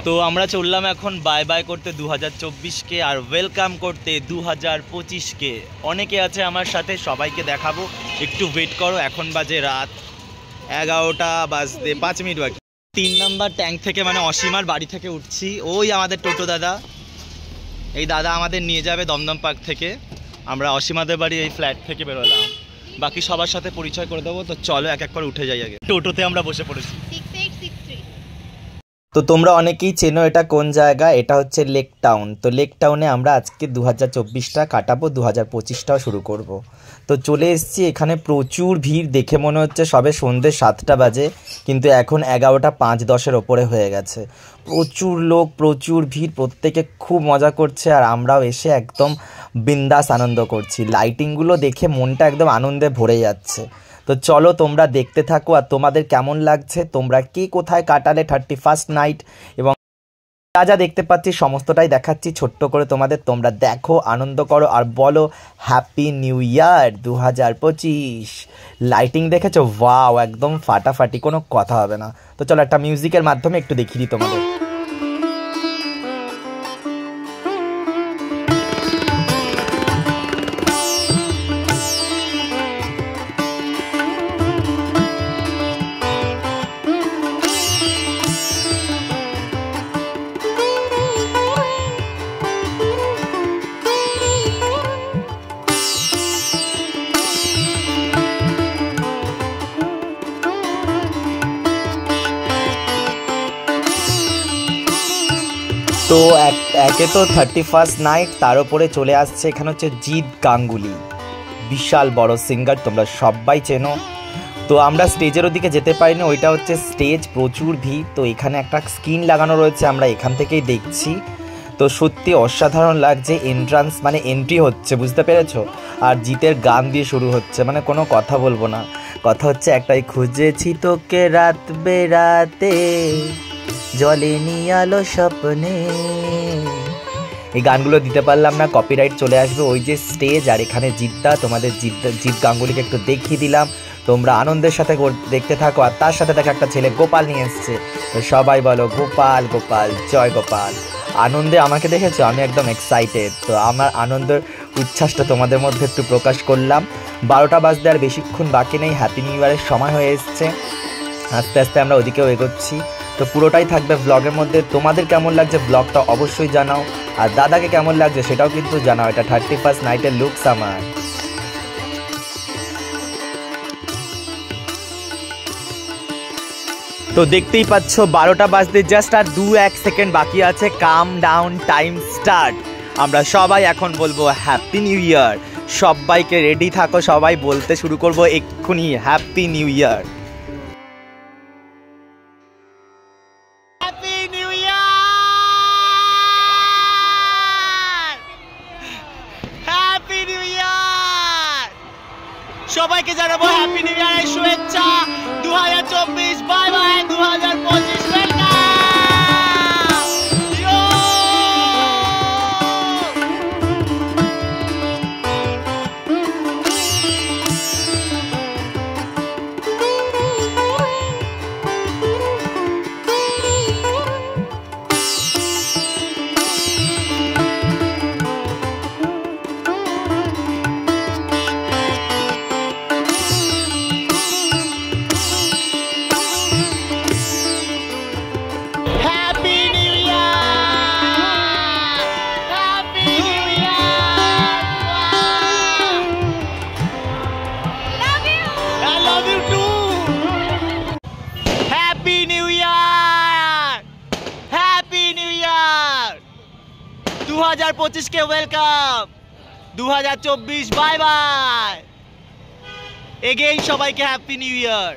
তো আমরা চললাম এখন বাই বাই করতে 2024কে আর ওয়েলকাম করতে 2025কে। অনেকে আছে আমার সাথে, সবাইকে দেখাবো, একটু ওয়েট করো। এখন বাজে রাত 11টা বাজতে 5 মিনিট বাকি। 3 নম্বর ট্যাঙ্ক থেকে মানে অসীমার বাড়ি থেকে উঠছি। ওই আমাদের টোটো দাদা, এই দাদা আমাদের নিয়ে যাবে দমদম পার্ক থেকে। আমরা অসীমাদের বাড়ি এই ফ্ল্যাট থেকে বেরোলাম, বাকি সবার সাথে পরিচয় করে দেবো। তো চলো এক এক করে উঠে যাই। আগে টোটোতে আমরা বসে পড়েছি। তো তোমরা অনেকেই চেনো এটা কোন জায়গা, এটা হচ্ছে লেক টাউন। তো লেক টাউনে আমরা আজকে 2024টা কাটাবো, 2025টাও শুরু করব। তো চলে এসেছি এখানে। প্রচুর ভিড়, দেখে মনে হচ্ছে সবে সন্ধ্যে 7টা বাজে, কিন্তু এখন 11টা 5-10-এর ওপরে হয়ে গেছে। প্রচুর লোক, প্রচুর ভিড়, প্রত্যেকে খুব মজা করছে আর আমরাও এসে একদম বিন্দাস আনন্দ করছি। লাইটিংগুলো দেখে মনটা একদম আনন্দে ভরে যাচ্ছে। তো চলো তোমরা দেখতে থাকো। আর তোমাদের কেমন লাগছে, তোমরা কে কোথায় কাটালে 31st নাইট, এবং যা যা দেখতে পাচ্ছি সমস্তটাই দেখাচ্ছি ছোট্ট করে তোমাদের। তোমরা দেখো, আনন্দ করো আর বলো হ্যাপি নিউ ইয়ার 2025। লাইটিং দেখেছো? ওয়াও, একদম ফাটাফাটি, কোনো কথা হবে না। তো চলো একটা মিউজিকের মাধ্যমে একটু দেখিয়ে দিই তোমাদের। তো একে তো 31st নাইট, তার উপরে চলে আসছে এখানে হচ্ছে জিৎ গাঙ্গুলি, বিশাল বড় সিঙ্গার, তোমরা সবাই চেনো। তো আমরা স্টেজের ওদিকে যেতে পারিনি, ওইটা হচ্ছে স্টেজ, প্রচুর ভিড়। তো এখানে একটা স্ক্রিন লাগানো রয়েছে, আমরা এখান থেকেই দেখছি। তো সত্যি অসাধারণ লাগছে। এন্ট্রান্স মানে এন্ট্রি হচ্ছে, বুঝতে পেরেছো? আর জিতের গান দিয়ে শুরু হচ্ছে, মানে কোনো কথা বলবো না। কথা হচ্ছে একটাই, খুঁজেছি তোকে রাত বেরাতে, জলেনি আলো স্বপ্নে। এই গানগুলো দিতে পারলাম না, কপিরাইট চলে আসবে। ওই যে স্টেজ, আর এখানে জিদ্দা, তোমাদের জিৎ গাঙ্গুলিকে একটু দেখিয়ে দিলাম। তোমরা আনন্দের সাথে দেখতে থাকো। আর তার সাথে দেখো একটা ছেলে গোপাল নিয়ে এসছে। তো সবাই বলো গোপাল গোপাল জয় গোপাল। আনন্দে আমাকে দেখেছো, আমি একদম এক্সাইটেড। তো আমার আনন্দের উচ্ছ্বাসটা তোমাদের মধ্যে একটু প্রকাশ করলাম। 12টা বাজতে আর বেশিক্ষণ বাকি নেই, হ্যাপি নিউ ইয়ারের সময় হয়ে এসছে। আস্তে আস্তে আমরা ওদিকেও এগোচ্ছি। তো পুরোটাই থাকবে ব্লগের মধ্যে। তোমাদের কেমন লাগছে ব্লগটা অবশ্যই জানাও, আর দাদাকে কেমন লাগছে সেটাও কিন্তু জানাও। এটা 31st নাইটের লুকস আমার। তো দেখতেই পাচ্ছ 12টা বাজতে জাস্ট আর 2-1 সেকেন্ড বাকি আছে। কাম ডাউন টাইম স্টার্ট। আমরা সবাই এখন বলবো হ্যাপি নিউ ইয়ার। সবাইকে রেডি থাকো, সবাই বলতে শুরু করবো এক্ষুনি হ্যাপি নিউ ইয়ার। সবাইকে জানাবো হ্যাপি নিউ ইয়ারের শুভেচ্ছা। 2024 bye bye, 2025 welcome. Happy new year, happy new year. 2025কে ওয়েলকাম, 2024 বাই বাই। এগেইন সবাইকে হ্যাপি নিউ ইয়ার।